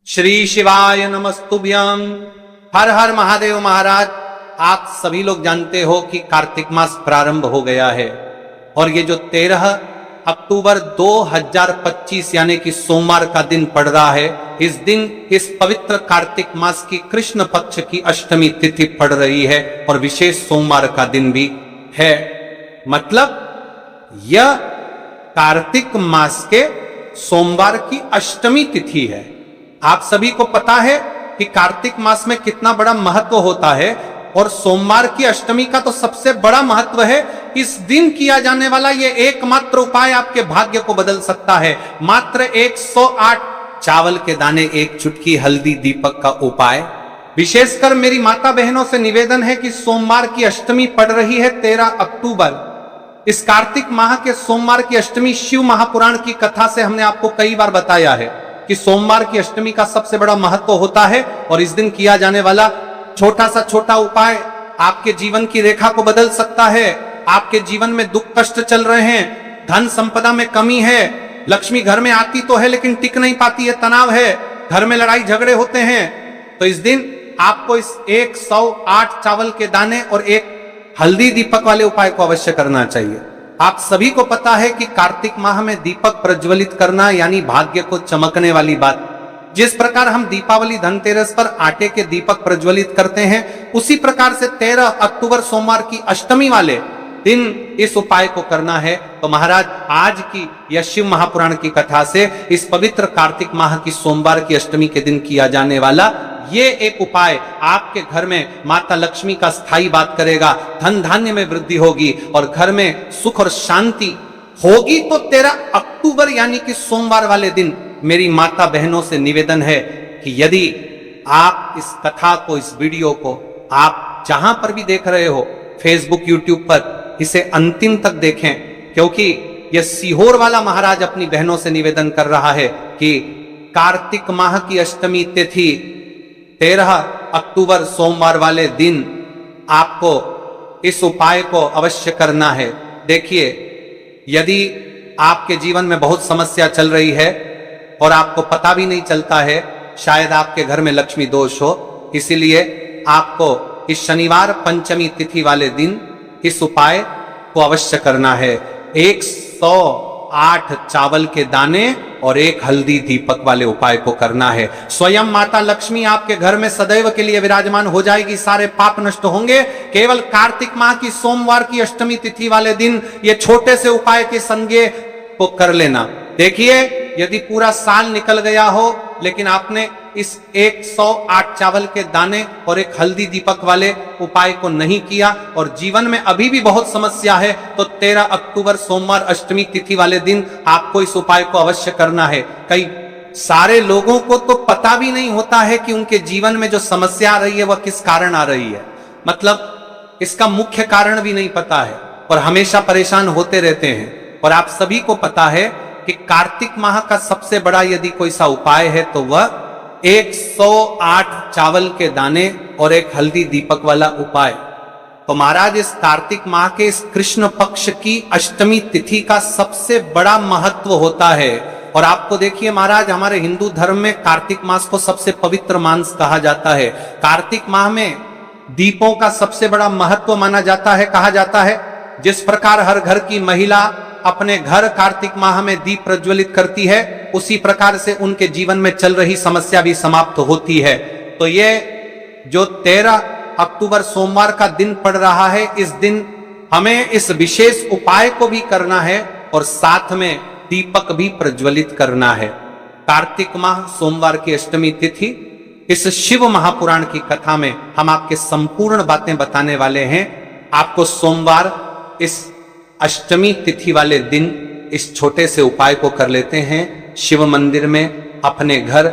श्री शिवाय नमस्तुभ्यं। हर हर महादेव। महाराज, आप सभी लोग जानते हो कि कार्तिक मास प्रारंभ हो गया है और ये जो 13 अक्टूबर 2025 यानी कि सोमवार का दिन पड़ रहा है, इस दिन इस पवित्र कार्तिक मास की कृष्ण पक्ष की अष्टमी तिथि पड़ रही है और विशेष सोमवार का दिन भी है। मतलब यह कार्तिक मास के सोमवार की अष्टमी तिथि है। आप सभी को पता है कि कार्तिक मास में कितना बड़ा महत्व होता है और सोमवार की अष्टमी का तो सबसे बड़ा महत्व है। इस दिन किया जाने वाला ये एकमात्र उपाय आपके भाग्य को बदल सकता है। मात्र 108 चावल के दाने, एक चुटकी हल्दी, दीपक का उपाय। विशेषकर मेरी माता बहनों से निवेदन है कि सोमवार की अष्टमी पड़ रही है 13 अक्टूबर। इस कार्तिक माह के सोमवार की अष्टमी शिव महापुराण की कथा से हमने आपको कई बार बताया है कि सोमवार की अष्टमी का सबसे बड़ा महत्व होता है और इस दिन किया जाने वाला छोटा सा छोटा उपाय आपके जीवन की रेखा को बदल सकता है। आपके जीवन में दुख कष्ट चल रहे हैं, धन संपदा में कमी है, लक्ष्मी घर में आती तो है लेकिन टिक नहीं पाती है, तनाव है, घर में लड़ाई झगड़े होते हैं, तो इस दिन आपको इस 108 चावल के दाने और एक हल्दी दीपक वाले उपाय को अवश्य करना चाहिए। आप सभी को पता है कि कार्तिक माह में दीपक प्रज्वलित करना यानी भाग्य को चमकने वाली बात। जिस प्रकार हम दीपावली धनतेरस पर आटे के दीपक प्रज्वलित करते हैं, उसी प्रकार से 13 अक्टूबर सोमवार की अष्टमी वाले दिन इस उपाय को करना है। तो महाराज, आज की यह शिव महापुराण की कथा से इस पवित्र कार्तिक माह की सोमवार की अष्टमी के दिन किया जाने वाला ये एक उपाय आपके घर में माता लक्ष्मी का स्थायी बात करेगा, धन धान्य में वृद्धि होगी और घर में सुख और शांति होगी। तो 13 अक्टूबर यानी कि सोमवार वाले दिन मेरी माता बहनों से निवेदन है कि यदि आप इस कथा को, इस वीडियो को आप जहां पर भी देख रहे हो, फेसबुक, यूट्यूब पर, इसे अंतिम तक देखें, क्योंकि यह सीहोर वाला महाराज अपनी बहनों से निवेदन कर रहा है कि कार्तिक माह की अष्टमी तिथि 13 अक्टूबर सोमवार वाले दिन आपको इस उपाय को अवश्य करना है। देखिए, यदि आपके जीवन में बहुत समस्या चल रही है और आपको पता भी नहीं चलता है, शायद आपके घर में लक्ष्मी दोष हो, इसीलिए आपको इस शनिवार पंचमी तिथि वाले दिन इस उपाय को अवश्य करना है। 108 चावल के दाने और एक हल्दी दीपक वाले उपाय को करना है। स्वयं माता लक्ष्मी आपके घर में सदैव के लिए विराजमान हो जाएगी, सारे पाप नष्ट होंगे। केवल कार्तिक माह की सोमवार की अष्टमी तिथि वाले दिन ये छोटे से उपाय के संज्ञे को कर लेना। देखिए, यदि पूरा साल निकल गया हो लेकिन आपने इस 108 चावल के दाने और एक हल्दी दीपक वाले उपाय को नहीं किया और जीवन में अभी भी बहुत समस्या है, तो 13 अक्टूबर सोमवार अष्टमी तिथि वाले दिन आपको इस उपाय को अवश्य करना है। कई सारे लोगों को तो पता भी नहीं होता है कि उनके जीवन में जो समस्या आ रही है वह किस कारण आ रही है, मतलब इसका मुख्य कारण भी नहीं पता है और हमेशा परेशान होते रहते हैं। और आप सभी को पता है कि कार्तिक माह का सबसे बड़ा यदि कोई सा उपाय है तो वह 108 चावल के दाने और एक हल्दी दीपक वाला उपाय। तो महाराज, इस कार्तिक माह के इस कृष्ण पक्ष की अष्टमी तिथि का सबसे बड़ा महत्व होता है। और आपको देखिए महाराज, हमारे हिंदू धर्म में कार्तिक मास को सबसे पवित्र मास कहा जाता है। कार्तिक माह में दीपों का सबसे बड़ा महत्व माना जाता है। कहा जाता है जिस प्रकार हर घर की महिला अपने घर कार्तिक माह में दीप प्रज्वलित करती है, उसी प्रकार से उनके जीवन में चल रही समस्या भी समाप्त होती है। तो ये जो 13 अक्टूबर सोमवार का दिन पड़ रहा है, इस दिन हमें इस विशेष उपाय को भी करना है और साथ में दीपक भी प्रज्वलित करना है। कार्तिक माह सोमवार की अष्टमी तिथि, इस शिव महापुराण की कथा में हम आपके संपूर्ण बातें बताने वाले हैं। आपको सोमवार इस अष्टमी तिथि वाले दिन इस छोटे से उपाय को कर लेते हैं। शिव मंदिर में, अपने घर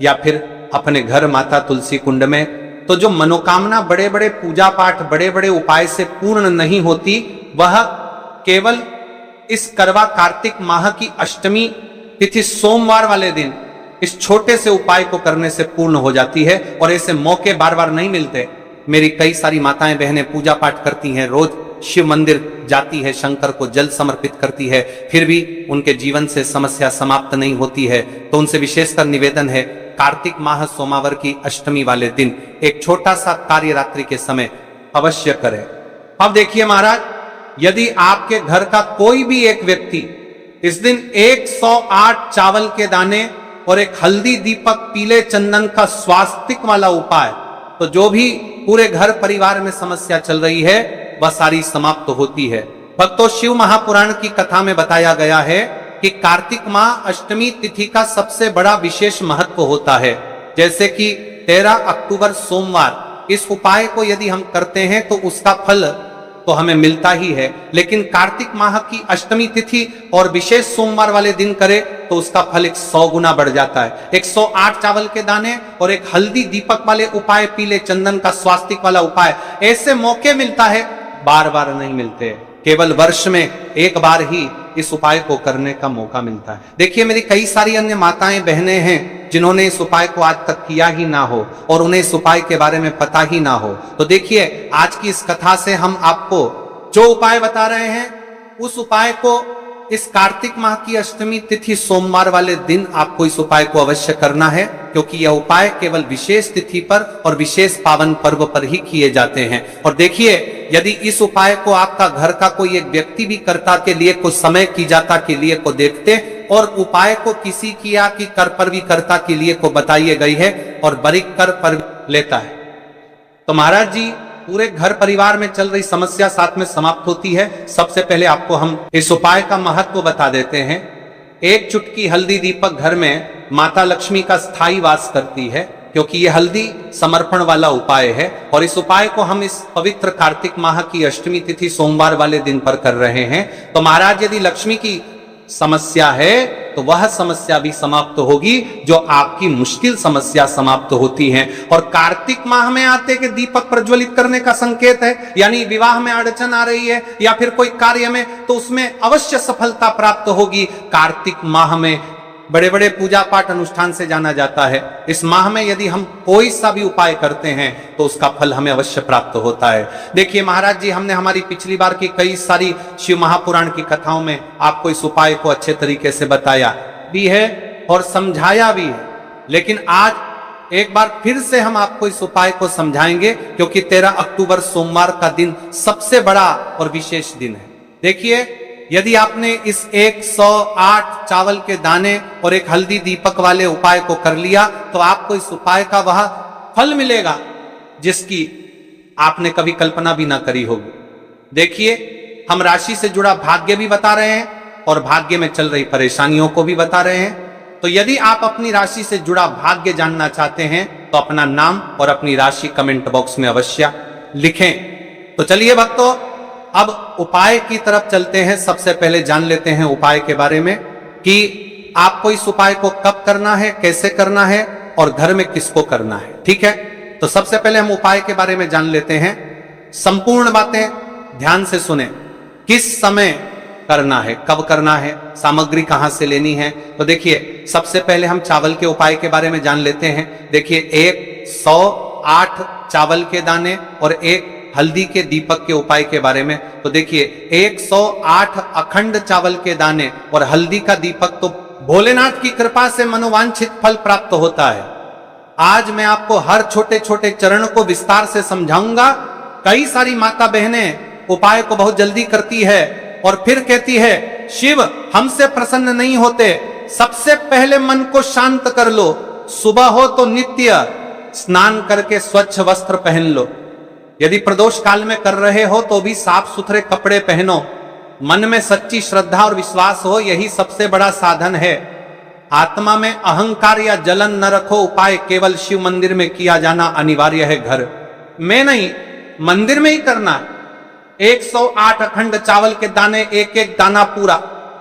या फिर अपने घर माता तुलसी कुंड में, तो जो मनोकामना बड़े बड़े पूजा पाठ, बड़े बड़े उपाय से पूर्ण नहीं होती, वह केवल इस करवा कार्तिक माह की अष्टमी तिथि सोमवार वाले दिन इस छोटे से उपाय को करने से पूर्ण हो जाती है। और ऐसे मौके बार बार नहीं मिलते। मेरी कई सारी माताएं बहनें पूजा पाठ करती हैं, रोज शिव मंदिर जाती है, शंकर को जल समर्पित करती है, फिर भी उनके जीवन से समस्या समाप्त नहीं होती है। तो उनसे विशेषकर निवेदन है कार्तिक माह सोमवार की अष्टमी वाले दिन एक छोटा सा कार्य रात्रि के समय अवश्य करें। अब देखिए महाराज, यदि आपके घर का कोई भी एक व्यक्ति इस दिन 108 चावल के दाने और एक हल्दी दीपक पीले चंदन का स्वास्तिक वाला उपाय, तो जो भी पूरे घर परिवार में समस्या चल रही है वह सारी समाप्त होती है। भक्तों, शिव महापुराण की कथा में बताया गया है कि कार्तिक माह अष्टमी तिथि का सबसे बड़ा विशेष महत्व होता है। जैसे कि 13 अक्टूबर सोमवार, इस उपाय को यदि हम करते हैं तो उसका फल तो हमें मिलता ही है, लेकिन कार्तिक माह की अष्टमी तिथि और विशेष सोमवार वाले दिन करे तो उसका फल 100 गुना बढ़ जाता है। 108 चावल के दाने और एक हल्दी दीपक वाले उपाय, पीले चंदन का स्वास्तिक वाला उपाय, ऐसे मौके मिलता है, बार बार नहीं मिलते, केवल वर्ष में एक बार ही इस उपाय को करने का मौका मिलता है। देखिए, मेरी कई सारी अन्य माताएं बहनें हैं जिन्होंने इस उपाय को आज तक किया ही ना हो और उन्हें इस उपाय के बारे में पता ही ना हो। तो देखिए, आज की इस कथा से हम आपको जो उपाय बता रहे हैं, उस उपाय को इस कार्तिक माह की अष्टमी तिथि सोमवार वाले दिन आपको इस उपाय को अवश्य करना है, क्योंकि यह उपाय केवल विशेष तिथि पर और विशेष पावन पर्व पर ही किए जाते हैं। और देखिए, यदि इस उपाय को आपका घर का कोई एक व्यक्ति भी कर्ता के लिए, कुछ समय की जाता के लिए को देखते और उपाय को किसी किया कि कर पर भी कर्ता के लिए को बताई गई है और बरीक कर पर लेता है, तो महाराज जी पूरे घर परिवार में चल रही समस्या साथ में समाप्त होती है। सबसे पहले आपको हम इस उपाय का महत्व बता देते हैं। एक चुटकी हल्दी दीपक घर में माता लक्ष्मी का स्थायी वास करती है, क्योंकि यह हल्दी समर्पण वाला उपाय है और इस उपाय को हम इस पवित्र कार्तिक माह की अष्टमी तिथि सोमवार वाले दिन पर कर रहे हैं। तो महाराज, यदि लक्ष्मी की समस्या है तो वह समस्या भी समाप्त होगी जो आपकी मुश्किल समस्या समाप्त होती है। और कार्तिक माह में आते के दीपक प्रज्वलित करने का संकेत है, यानी विवाह में अड़चन आ रही है या फिर कोई कार्य में, तो उसमें अवश्य सफलता प्राप्त होगी। कार्तिक माह में बड़े बड़े पूजा पाठ अनुष्ठान से जाना जाता है। इस माह में यदि हम कोई सा भी उपाय करते हैं तो उसका फल हमें अवश्य प्राप्त होता है। देखिए महाराज जी, हमने हमारी पिछली बार की कई सारी शिव महापुराण की कथाओं में आपको इस उपाय को अच्छे तरीके से बताया भी है और समझाया भी है, लेकिन आज एक बार फिर से हम आपको इस उपाय को समझाएंगे, क्योंकि 13 अक्टूबर सोमवार का दिन सबसे बड़ा और विशेष दिन है। देखिए, यदि आपने इस 108 चावल के दाने और एक हल्दी दीपक वाले उपाय को कर लिया तो आपको इस उपाय का वह फल मिलेगा जिसकी आपने कभी कल्पना भी ना करी होगी। देखिए, हम राशि से जुड़ा भाग्य भी बता रहे हैं और भाग्य में चल रही परेशानियों को भी बता रहे हैं। तो यदि आप अपनी राशि से जुड़ा भाग्य जानना चाहते हैं तो अपना नाम और अपनी राशि कमेंट बॉक्स में अवश्य लिखें। तो चलिए भक्तों, अब उपाय की तरफ चलते हैं। सबसे पहले जान लेते हैं उपाय के बारे में कि आपको इस उपाय को कब करना है, कैसे करना है और घर में किसको करना है। ठीक है, तो सबसे पहले हम उपाय के बारे में जान लेते हैं। संपूर्ण बातें ध्यान से सुने। किस समय करना है, कब करना है, सामग्री कहां से लेनी है। तो देखिए, सबसे पहले हम चावल के उपाय के बारे में जान लेते हैं। देखिए, 108 चावल के दाने और एक हल्दी के दीपक के उपाय के बारे में। तो देखिए, 108 अखंड चावल के दाने और हल्दी का दीपक, तो भोलेनाथ की कृपा से मनोवांछित फल प्राप्त होता है। आज मैं आपको हर छोटे छोटे चरण को विस्तार से समझाऊंगा। कई सारी माता बहनें उपाय को बहुत जल्दी करती है और फिर कहती है, शिव हमसे प्रसन्न नहीं होते। सबसे पहले मन को शांत कर लो। सुबह हो तो नित्य स्नान करके स्वच्छ वस्त्र पहन लो। यदि प्रदोष काल में कर रहे हो तो भी साफ सुथरे कपड़े पहनो। मन में सच्ची श्रद्धा और विश्वास हो, यही सबसे बड़ा साधन है। आत्मा में अहंकार या जलन न रखो। उपाय केवल शिव मंदिर में किया जाना अनिवार्य है, घर में नहीं, मंदिर में ही करना है। 108 अखंड चावल के दाने, एक एक दाना पूरा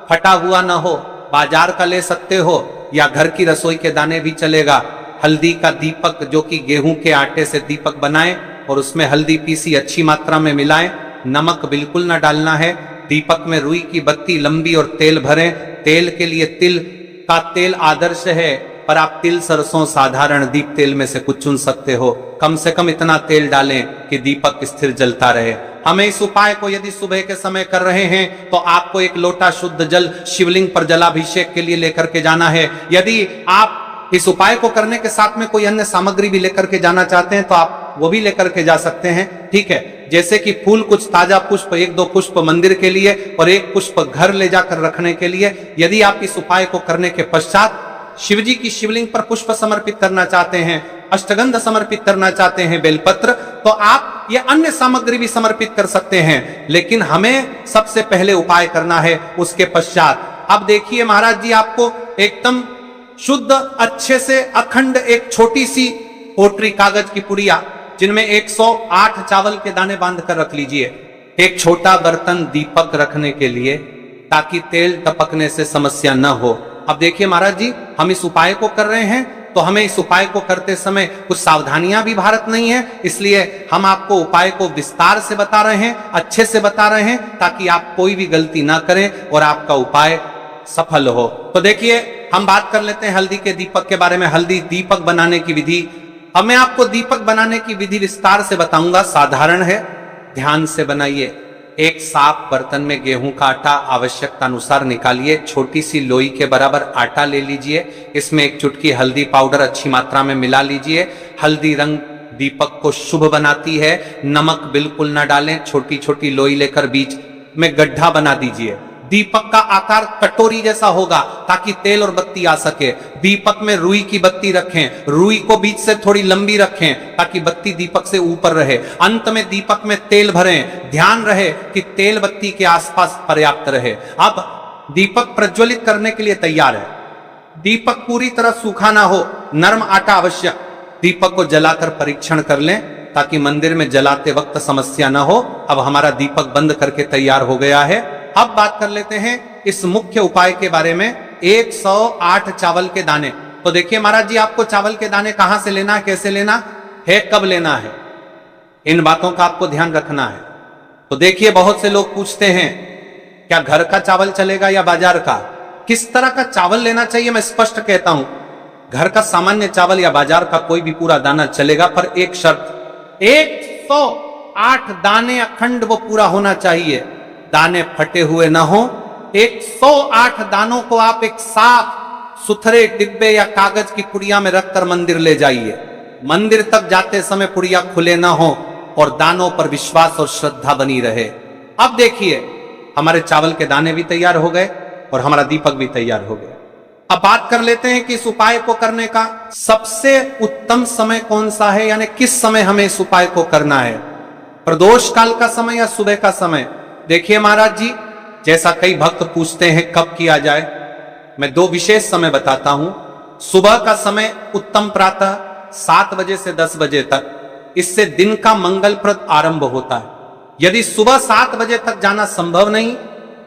फटा हुआ न हो, बाजार का ले सकते हो या घर की रसोई के दाने भी चलेगा। हल्दी का दीपक, जो कि गेहूं के आटे से दीपक बनाए और उसमें हल्दी पीसी अच्छी मात्रा में मिलाएं। नमक बिल्कुल ना डालना है। दीपक में रुई की बत्ती लंबी और तेल भरें। तेल के लिए तिल का तेल आदर्श है, पर आप तिल, सरसों, साधारण दीप तेल में से कुछ चुन सकते हो। कम से कम इतना तेल डालें कि दीपक स्थिर जलता रहे। हमें इस उपाय को यदि सुबह के समय कर रहे हैं तो आपको एक लोटा शुद्ध जल शिवलिंग पर जलाभिषेक के लिए लेकर के जाना है। यदि आप इस उपाय को करने के साथ में कोई अन्य सामग्री भी लेकर के जाना चाहते हैं तो आप वो भी लेकर के जा सकते हैं, ठीक है। जैसे कि फूल, कुछ ताजा पुष्प, 1-2 पुष्प मंदिर के लिए और 1 पुष्प घर ले जाकर रखने के लिए। यदि आप इस उपाय को करने के पश्चात शिव जी की शिवलिंग पर पुष्प समर्पित करना चाहते हैं, अष्टगंध समर्पित करना चाहते हैं, बेलपत्र, तो आप ये अन्य सामग्री भी समर्पित कर सकते हैं, लेकिन हमें सबसे पहले उपाय करना है उसके पश्चात। अब देखिए महाराज जी, आपको एकदम शुद्ध, अच्छे से अखंड एक छोटी सी पोटरी कागज की पुड़िया, जिनमें 108 चावल के दाने बांध कर रख लीजिए। एक छोटा बर्तन दीपक रखने के लिए, ताकि तेल टपकने से समस्या न हो। अब देखिए महाराज जी, हम इस उपाय को कर रहे हैं तो हमें इस उपाय को करते समय कुछ सावधानियां भी भारत नहीं है, इसलिए हम आपको उपाय को विस्तार से बता रहे हैं, अच्छे से बता रहे हैं, ताकि आप कोई भी गलती ना करें और आपका उपाय सफल हो। तो देखिए, हम बात कर लेते हैं हल्दी के दीपक के बारे में। हल्दी दीपक बनाने की विधि, अब मैं आपको दीपक बनाने की विधि विस्तार से बताऊंगा। साधारण है, ध्यान से बनाइए। एक साफ बर्तन में गेहूं का आटा आवश्यकता अनुसार निकालिए। छोटी सी लोई के बराबर आटा ले लीजिए। इसमें 1 चुटकी हल्दी पाउडर अच्छी मात्रा में मिला लीजिए। हल्दी रंग दीपक को शुभ बनाती है। नमक बिल्कुल न डालें। छोटी छोटी लोई लेकर बीच में गड्ढा बना दीजिए। दीपक का आकार कटोरी जैसा होगा, ताकि तेल और बत्ती आ सके। दीपक में रुई की बत्ती रखें। रुई को बीच से थोड़ी लंबी रखें, ताकि बत्ती दीपक से ऊपर रहे। अंत में दीपक में तेल भरें। ध्यान रहे कि तेल बत्ती के आसपास पर्याप्त रहे। अब दीपक प्रज्वलित करने के लिए तैयार है। दीपक पूरी तरह सूखा ना हो, नरम आटा आवश्यक। दीपक को जलाकर परीक्षण कर लें, ताकि मंदिर में जलाते वक्त समस्या ना हो। अब हमारा दीपक बंद करके तैयार हो गया है। अब बात कर लेते हैं इस मुख्य उपाय के बारे में। 108 चावल के दाने। तो देखिए महाराज जी, आपको चावल के दाने कहां से लेना है, कैसे लेना है, कब लेना है, इन बातों का आपको ध्यान रखना है। तो देखिए, बहुत से लोग पूछते हैं क्या घर का चावल चलेगा या बाजार का, किस तरह का चावल लेना चाहिए। मैं स्पष्ट कहता हूं, घर का सामान्य चावल या बाजार का कोई भी पूरा दाना चलेगा, पर एक शर्त, 108 दाने अखंड वो पूरा होना चाहिए। दाने फटे हुए ना हो। 108 दानों को आप एक साफ सुथरे डिब्बे या कागज की पुड़िया में रखकर मंदिर ले जाइए। मंदिर तक जाते समय पुड़िया खुले ना हो और दानों पर विश्वास और श्रद्धा बनी रहे। अब देखिए, हमारे चावल के दाने भी तैयार हो गए और हमारा दीपक भी तैयार हो गया। अब बात कर लेते हैं कि इस उपाय को करने का सबसे उत्तम समय कौन सा है, यानी किस समय हमें इस उपाय को करना है, प्रदोष काल का समय या सुबह का समय। देखिए महाराज जी, जैसा कई भक्त पूछते हैं कब किया जाए, मैं 2 विशेष समय बताता हूं। सुबह का समय उत्तम प्रातः 7 बजे से 10 बजे तक, इससे दिन का मंगलप्रद आरंभ होता है। यदि सुबह 7 बजे तक जाना संभव नहीं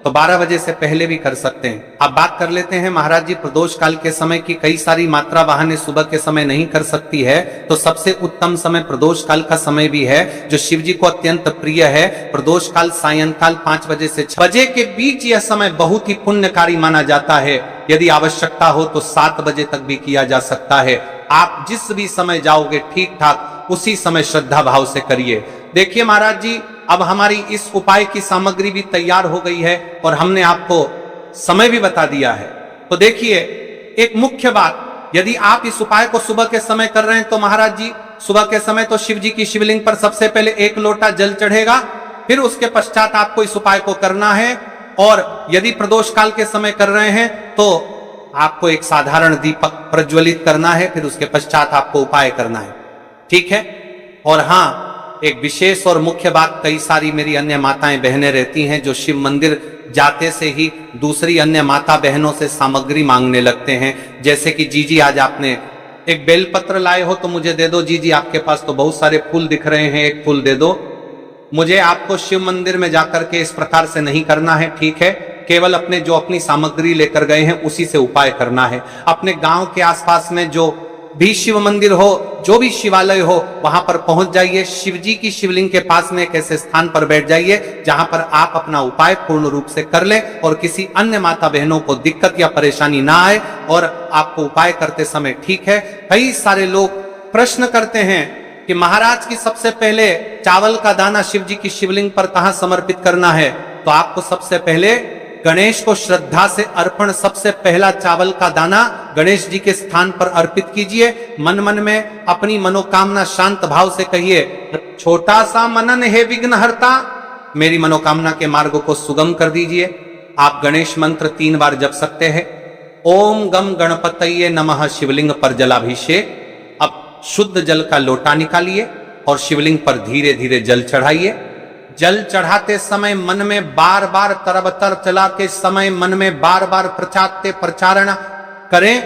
तो 12 बजे से पहले भी कर सकते हैं। अब बात कर लेते हैं महाराज जी, प्रदोष काल के समय की कई सारी मात्रा वाहने सुबह के समय नहीं कर सकती है, तो सबसे उत्तम समय प्रदोष काल का समय भी है, जो शिव जी को अत्यंत प्रिय है। प्रदोष काल सायंकाल 5 बजे से 6 बजे के बीच यह समय बहुत ही पुण्यकारी माना जाता है। यदि आवश्यकता हो तो 7 बजे तक भी किया जा सकता है। आप जिस भी समय जाओगे ठीक ठाक उसी समय श्रद्धा भाव से करिए। देखिए महाराज जी, अब हमारी इस उपाय की सामग्री भी तैयार हो गई है और हमने आपको समय भी बता दिया है। तो देखिए, एक मुख्य बात, यदि आप इस उपाय को सुबह के समय कर रहे हैं तो महाराज जी, सुबह के समय तो शिव जी की शिवलिंग पर सबसे पहले 1 लोटा जल चढ़ेगा, फिर उसके पश्चात आपको इस उपाय को करना है। और यदि प्रदोष काल के समय कर रहे हैं तो आपको एक साधारण दीपक प्रज्वलित करना है, फिर उसके पश्चात आपको उपाय करना है, ठीक है। और हाँ, एक विशेष और मुख्य बात, कई सारी मेरी अन्य माताएं बहनें रहती हैं जो शिव मंदिर जाते से ही दूसरी अन्य माता बहनों से सामग्री मांगने लगते हैं। जैसे कि जी आज आपने एक बेलपत्र लाए हो तो मुझे दे दो। जी आपके पास तो बहुत सारे फूल दिख रहे हैं, एक फूल दे दो मुझे। आपको शिव मंदिर में जाकर के इस प्रकार से नहीं करना है, ठीक है। केवल अपने जो अपनी सामग्री लेकर गए हैं उसी से उपाय करना है। अपने गांव के आसपास में जो भी शिव मंदिर हो, जो भी शिवालय हो, वहां पर पहुंच जाइए। शिव जी की शिवलिंग के पास में एक ऐसे स्थान पर बैठ जाइए जहां पर आप अपना उपाय पूर्ण रूप से कर लें और किसी अन्य माता बहनों को दिक्कत या परेशानी ना आए और आपको उपाय करते समय, ठीक है। कई सारे लोग प्रश्न करते हैं कि महाराज की सबसे पहले चावल का दाना शिव जी की शिवलिंग पर कहां समर्पित करना है। तो आपको सबसे पहले गणेश को श्रद्धा से अर्पण सबसे पहला चावल का दाना गणेश जी के स्थान पर अर्पित कीजिए। मन मन में अपनी मनोकामना शांत भाव से कहिए, छोटा सा मनन हे विघ्नहर्ता, मेरी मनोकामना के मार्ग को सुगम कर दीजिए। आप गणेश मंत्र 3 बार जप सकते हैं। ओम गम गणपतये नमः शिवलिंग पर जलाभिषेक। अब शुद्ध जल का लोटा निकालिए और शिवलिंग पर धीरे धीरे जल चढ़ाइए। जल चढ़ाते समय मन में बार बार तरबतर चला के समय मन में बार बार प्रचारण करें।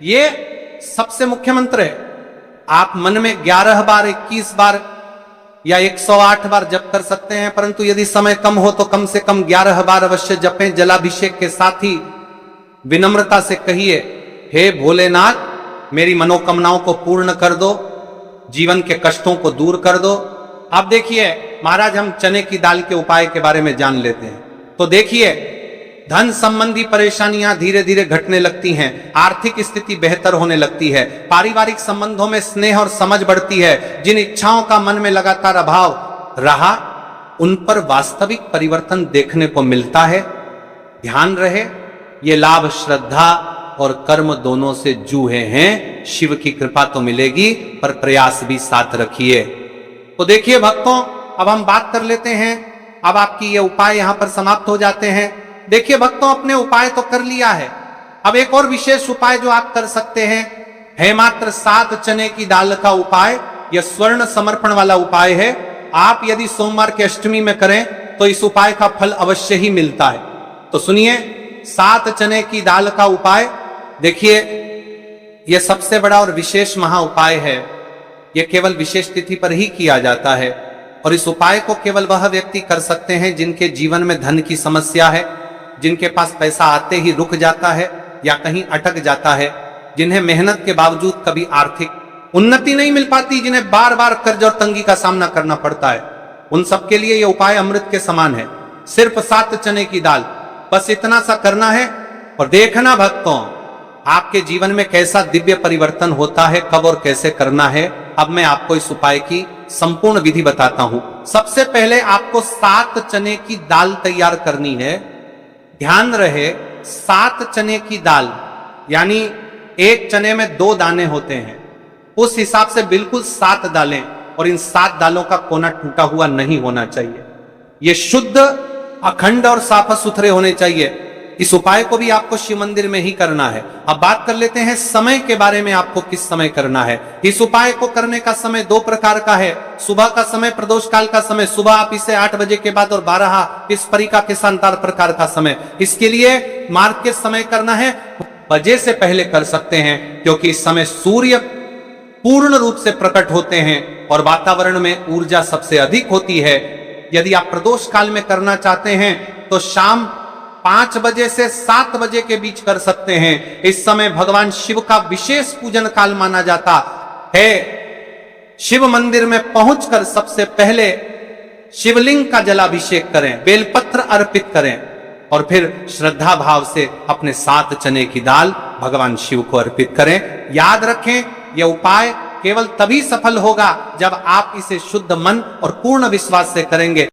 ये सबसे मुख्य मंत्र है। आप मन में 11 बार 21 बार या 108 बार जप कर सकते हैं, परंतु यदि समय कम हो तो कम से कम 11 बार अवश्य जपें। जलाभिषेक के साथ ही विनम्रता से कहिए, हे भोलेनाथ, मेरी मनोकामनाओं को पूर्ण कर दो, जीवन के कष्टों को दूर कर दो। अब देखिए महाराज, हम चने की दाल के उपाय के बारे में जान लेते हैं। तो देखिए, धन संबंधी परेशानियां धीरे धीरे घटने लगती हैं, आर्थिक स्थिति बेहतर होने लगती है, पारिवारिक संबंधों में स्नेह और समझ बढ़ती है। जिन इच्छाओं का मन में लगातार अभाव रहा, उन पर वास्तविक परिवर्तन देखने को मिलता है। ध्यान रहे, ये लाभ श्रद्धा और कर्म दोनों से जूहे हैं। शिव की कृपा तो मिलेगी, पर प्रयास भी साथ रखिए। तो देखिए भक्तों, अब हम बात कर लेते हैं। अब आपकी ये उपाय यहां पर समाप्त हो जाते हैं। देखिए भक्तों, अपने उपाय तो कर लिया है। अब एक और विशेष उपाय जो आप कर सकते हैं है मात्र 7 चने की दाल का उपाय। यह स्वर्ण समर्पण वाला उपाय है। आप यदि सोमवार के अष्टमी में करें तो इस उपाय का फल अवश्य ही मिलता है। तो सुनिए, 7 चने की दाल का उपाय। देखिए, यह सबसे बड़ा और विशेष महा उपाय है। यह केवल विशेष तिथि पर ही किया जाता है और इस उपाय को केवल वह व्यक्ति कर सकते हैं जिनके जीवन में धन की समस्या है, जिनके पास पैसा आते ही रुक जाता है या कहीं अटक जाता है, जिन्हें मेहनत के बावजूद कभी आर्थिक उन्नति नहीं मिल पाती, जिन्हें बार बार कर्ज और तंगी का सामना करना पड़ता है। उन सबके लिए यह उपाय अमृत के समान है। सिर्फ 7 चने की दाल, बस इतना सा करना है और देखना भक्तों, आपके जीवन में कैसा दिव्य परिवर्तन होता है, कब और कैसे करना है। अब मैं आपको इस उपाय की संपूर्ण विधि बताता हूं। सबसे पहले आपको 7 चने की दाल तैयार करनी है। ध्यान रहे, 7 चने की दाल, यानी एक चने में 2 दाने होते हैं, उस हिसाब से बिल्कुल 7 दालें, और इन 7 दालों का कोना टूटा हुआ नहीं होना चाहिए। ये शुद्ध, अखंड और साफ सुथरे होने चाहिए। इस उपाय को भी आपको शिव मंदिर में ही करना है। अब बात कर लेते हैं समय के बारे में, आपको किस समय करना है। इस उपाय को करने का समय 2 प्रकार का है। सुबह का समय, प्रदोष काल का समय, सुबह आप इसे 8 बजे के बाद, और 12 इस परिका के शानदार प्रकार का समय। इसके लिए मार्ग के समय करना है, बजे से पहले कर सकते हैं, क्योंकि इस समय सूर्य पूर्ण रूप से प्रकट होते हैं और वातावरण में ऊर्जा सबसे अधिक होती है। यदि आप प्रदोष काल में करना चाहते हैं तो शाम 5 बजे से 7 बजे के बीच कर सकते हैं। इस समय भगवान शिव का विशेष पूजन काल माना जाता है। शिव मंदिर में पहुंचकर सबसे पहले शिवलिंग का जलाभिषेक करें, बेलपत्र अर्पित करें और फिर श्रद्धा भाव से अपने 7 चने की दाल भगवान शिव को अर्पित करें। याद रखें, यह उपाय केवल तभी सफल होगा जब आप इसे शुद्ध मन और पूर्ण विश्वास से करेंगे।